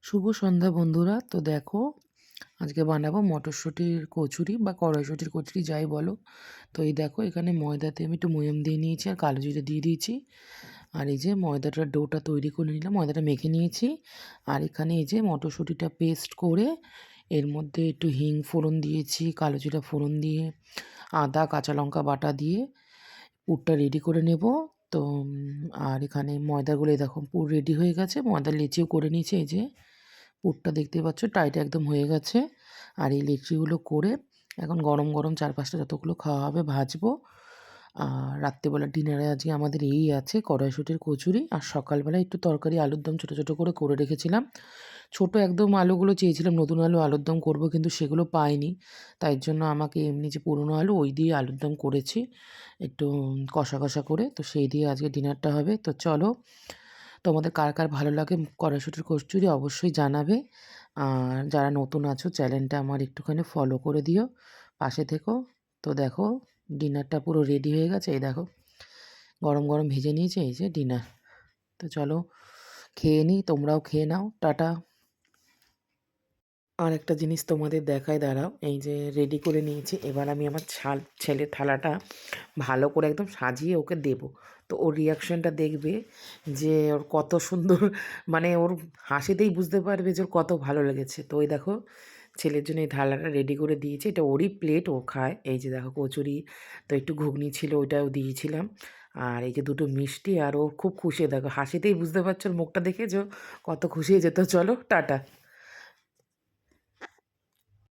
শুভ সন্ধ্যা বন্ধুরা। তো দেখো, আজকে বানাবো মটরশুঁটির কচুরি বা কড়াইশুঁটির কচুরি যাই বলো। তো এই দেখো, এখানে ময়দাতে আমি একটু ময়াম দিয়ে নিয়েছি আর কালো জিরে দিয়ে দিয়েছি। আর এই যে ময়দাটার ডোটা তৈরি করে নিলাম, ময়দাটা মেখে নিয়েছি। আর এখানে এই যে মটরশুঁটিটা পেস্ট করে এর মধ্যে একটু হিং ফোড়ন দিয়েছি, কালো জিরা ফোড়ন দিয়ে আদা কাঁচা লঙ্কা বাটা দিয়ে পুরটা রেডি করে নেব। তো আর এখানে ময়দাগুলো এই দেখো পুর রেডি হয়ে গেছে, ময়দা লেচিও করে নিয়েছি। এই যে পুরটা দেখতে পাচ্ছ টাইট একদম হয়ে গেছে। আর এই লেচিগুলো করে এখন গরম গরম 4-5টা যতগুলো খাওয়া হবে ভাজবো। আর রাত্রেবেলা ডিনারে আজকে আমাদের এই আছে কড়াইশুঁটির কচুরি। আর সকালবেলা একটু তরকারি আলুর দম ছোটো ছোটো করে রেখেছিলাম। ছোট একদম আলুগুলো চেয়েছিলাম, নতুন আলু আলুর দম করবো, কিন্তু সেগুলো পাইনি। তাই জন্য আমাকে এমনি যে পুরনো আলু ওই দিয়ে আলুর দম করেছি, একটু কষা কষা করে। তো সেই দিয়ে আজকে ডিনারটা হবে। তো চলো, তোমাদের কার কার ভালো লাগে কড়াইশুঁটির কচুরি অবশ্যই জানাবে। আর যারা নতুন আছো চ্যানেলটা আমার একটুখানি ফলো করে দিও, পাশে থেকো। তো দেখো, ডিনারটা পুরো রেডি হয়ে গেছে। এই দেখো গরম গরম ভেজে নিয়েছে, এই যে ডিনার। তো চলো খেয়ে নিই, তোমরাও খেয়ে নাও। টাটা। আর একটা জিনিস তোমাদের দেখায়, দাঁড়াও। এই যে রেডি করে নিয়েছি, এবার আমি আমার ছেলের থালাটা ভালো করে একদম সাজিয়ে ওকে দেব। তো ওর রিয়াকশনটা দেখবে যে ওর কত সুন্দর, মানে ওর হাসিতেই বুঝতে পারবে যে ওর কত ভালো লেগেছে। তো ওই দেখো, ছেলের জন্য এই থালাটা রেডি করে দিয়েছি, এটা ওরই প্লেট, ও খায়। এই যে দেখো কচুরি, তো একটু ঘুগনি ছিল ওইটাও দিয়েছিলাম। আর এই যে দুটো মিষ্টি, আর ও খুব খুশি। দেখো হাসিতেই বুঝতে পারছো ওর মুখটা দেখে যে ও কত খুশি হয়ে যেত। চলো টাটা।